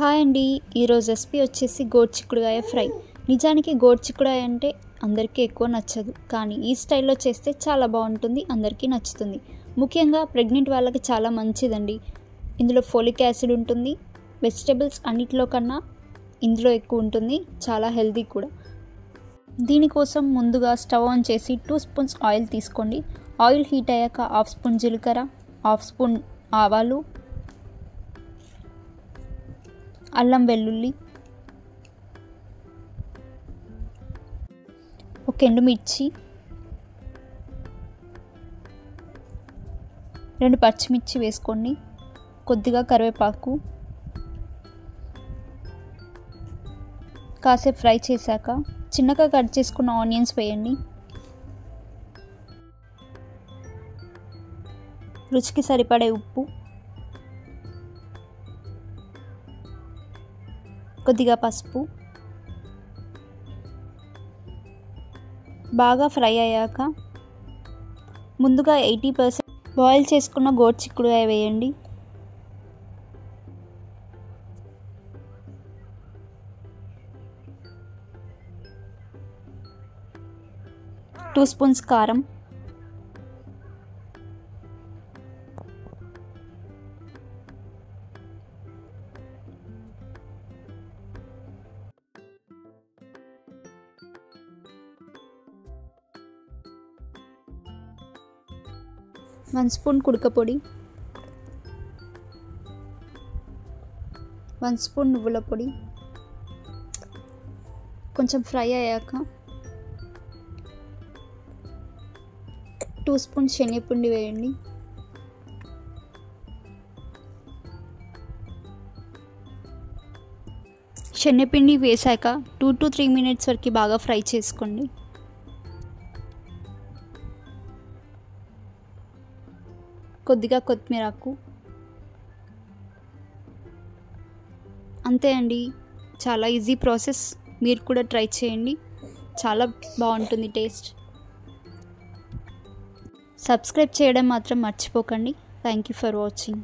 Hi అండి, ఈరోజు recipe వచ్చేసి గోరుచిక్కుడుకాయ ఫ్రై. నిజానికి గోరుచిక్కుడుకాయ అంటే అందరికీ ఎక్కువ నచ్చదు, కానీ ఈ స్టైల్లో చేస్తే చాలా బాగుంటుంది, అందరికీ నచ్చుతుంది. ముఖ్యంగా ప్రెగ్నెంట్ వాళ్ళకి చాలా మంచిదండి. ఇందులో ఫోలిక్ యాసిడ్ ఉంటుంది. వెజిటేబుల్స్ అన్నిటిలో కన్నా ఇందులో ఎక్కువ ఉంటుంది, చాలా హెల్తీ కూడా. దీనికోసం ముందుగా స్టవ్ ఆన్ చేసి 2 స్పూన్స్ ఆయిల్ తీసుకోండి. ఆయిల్ హీట్ అయ్యాక 1/2 స్పూన్ జీలకర్ర, 1/2 స్పూన్ ఆవాలు, అల్లం వెల్లుల్లి, ఒక ఎండుమిర్చి, 2 పచ్చిమిర్చి వేసుకోండి. కొద్దిగా కరివేపాకు. కాసేపు ఫ్రై చేశాక చిన్నగా కట్ చేసుకున్న ఆనియన్స్ వేయండి. రుచికి సరిపడే ఉప్పు, కొద్దిగా పసుపు. బాగా ఫ్రై అయ్యాక ముందుగా 80% బాయిల్ చేసుకున్న గోరుచిక్కుడుకాయ వేయండి. టూ స్పూన్స్ కారం, వన్ స్పూన్ కుడకపొడి, 1 స్పూన్ నువ్వుల పొడి. కొంచెం ఫ్రై అయ్యాక 2 స్పూన్ శనగపిండి వేయండి. శనగపిండి వేసాక 2 to 3 minutes వరకు బాగా ఫ్రై చేసుకోండి. కొద్దిగా కొత్తిమీరాకు. అంతే అండి, చాలా ఈజీ ప్రాసెస్. మీరు కూడా ట్రై చేయండి, చాలా బాగుంటుంది టేస్ట్. సబ్స్క్రైబ్ చేయడం మాత్రం మర్చిపోకండి. Thank you for watching.